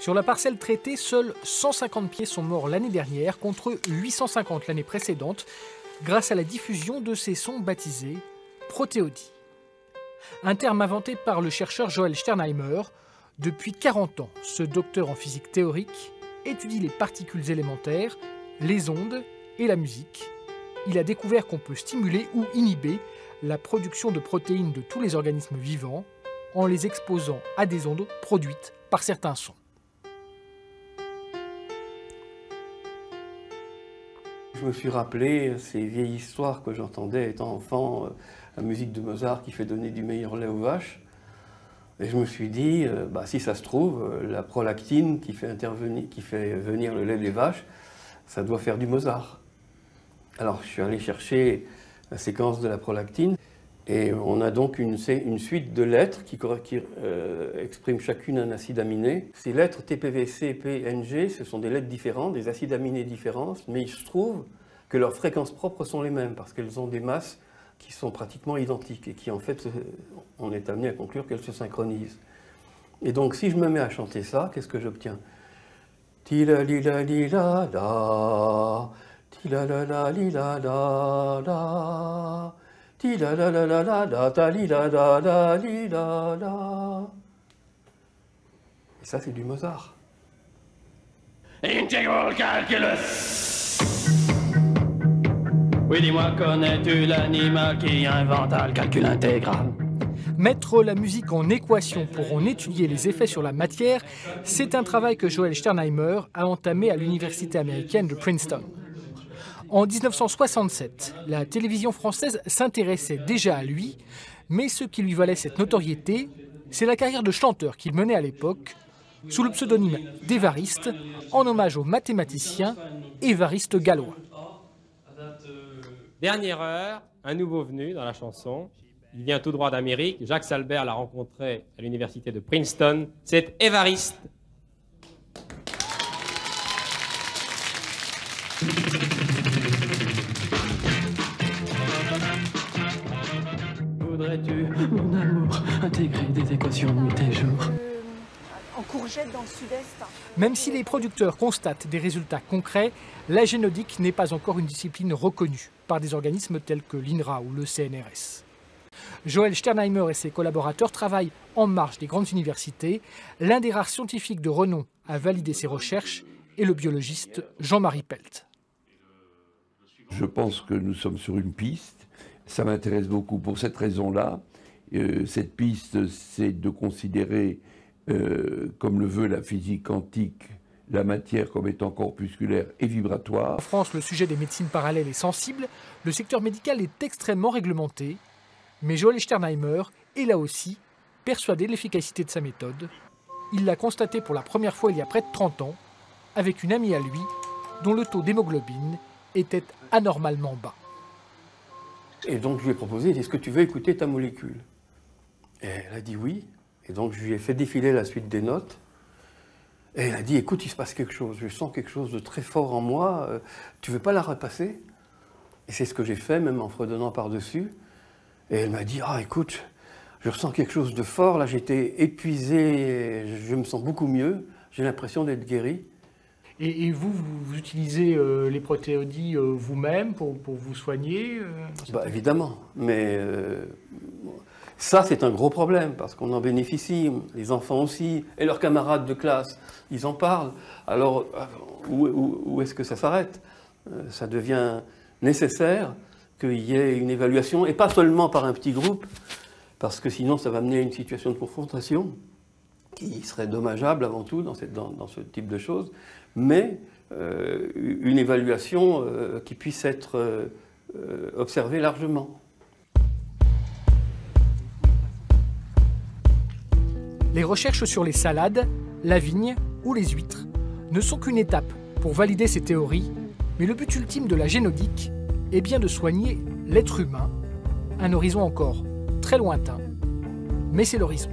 Sur la parcelle traitée, seuls 150 pieds sont morts l'année dernière contre 850 l'année précédente, grâce à la diffusion de ces sons baptisés protéodies. Un terme inventé par le chercheur Joel Sternheimer. Depuis 40 ans, ce docteur en physique théorique étudie les particules élémentaires, les ondes et la musique. Il a découvert qu'on peut stimuler ou inhiber la production de protéines de tous les organismes vivants en les exposant à des ondes produites par certains sons. Je me suis rappelé ces vieilles histoires que j'entendais étant enfant, la musique de Mozart qui fait donner du meilleur lait aux vaches. Et je me suis dit, si ça se trouve, la prolactine qui fait venir le lait des vaches, ça doit faire du Mozart. Alors je suis allé chercher la séquence de la prolactine et on a donc une suite de lettres qui expriment chacune un acide aminé. Ces lettres TPVC, P, NG, ce sont des lettres différentes, des acides aminés différents, mais il se trouve que leurs fréquences propres sont les mêmes parce qu'elles ont des masses qui sont pratiquement identiques et qui en fait, on est amené à conclure qu'elles se synchronisent. Et donc si je me mets à chanter ça, qu'est-ce que j'obtiens? Tila lila lila la, tila la la lila la la, tila la la la la la, ta lila la la lila la. Et ça c'est du Mozart. Integral calculus. Oui, dis-moi, connais-tu l'animal qui inventa le calcul intégral? Mettre la musique en équation pour en étudier les effets sur la matière, c'est un travail que Joel Sternheimer a entamé à l'université américaine de Princeton. En 1967, la télévision française s'intéressait déjà à lui, mais ce qui lui valait cette notoriété, c'est la carrière de chanteur qu'il menait à l'époque, sous le pseudonyme d'Évariste, en hommage au mathématicien Évariste Galois. Dernière heure, un nouveau venu dans la chanson. Il vient tout droit d'Amérique. Jacques Salbert l'a rencontré à l'université de Princeton. C'est Évariste. Voudrais-tu, mon amour, intégrer des équations de nuit et jour? En courgette dans le sud-est. Même si les producteurs constatent des résultats concrets, la génomique n'est pas encore une discipline reconnue par des organismes tels que l'INRA ou le CNRS. Joel Sternheimer et ses collaborateurs travaillent en marge des grandes universités. L'un des rares scientifiques de renom à valider ces recherches est le biologiste Jean-Marie Pelt. Je pense que nous sommes sur une piste. Ça m'intéresse beaucoup pour cette raison-là. Cette piste, c'est de considérer, comme le veut la physique quantique, la matière comme étant corpusculaire et vibratoire. En France, le sujet des médecines parallèles est sensible. Le secteur médical est extrêmement réglementé. Mais Joel Sternheimer est là aussi persuadé de l'efficacité de sa méthode. Il l'a constaté pour la première fois il y a près de 30 ans, avec une amie à lui, dont le taux d'hémoglobine était anormalement bas. Et donc je lui ai proposé, est-ce que tu veux écouter ta molécule? Et elle a dit oui. Et donc je lui ai fait défiler la suite des notes. Et elle a dit, écoute, il se passe quelque chose, je sens quelque chose de très fort en moi, tu veux pas la repasser? Et c'est ce que j'ai fait, même en fredonnant par-dessus. Et elle m'a dit, ah écoute, je ressens quelque chose de fort, là j'étais épuisé, je me sens beaucoup mieux, j'ai l'impression d'être guéri. Et vous utilisez les protéodies vous-même pour vous soigner Évidemment, mais ça c'est un gros problème parce qu'on en bénéficie, les enfants aussi, et leurs camarades de classe, ils en parlent. Alors où est-ce que ça s'arrête? Ça devient nécessaire qu'il y ait une évaluation, et pas seulement par un petit groupe, parce que sinon ça va mener à une situation de confrontation qui serait dommageable avant tout dans ce type de choses, mais une évaluation qui puisse être observée largement. Les recherches sur les salades, la vigne ou les huîtres ne sont qu'une étape pour valider ces théories, mais le but ultime de la génomique est bien de soigner l'être humain, un horizon encore très lointain, mais c'est l'horizon.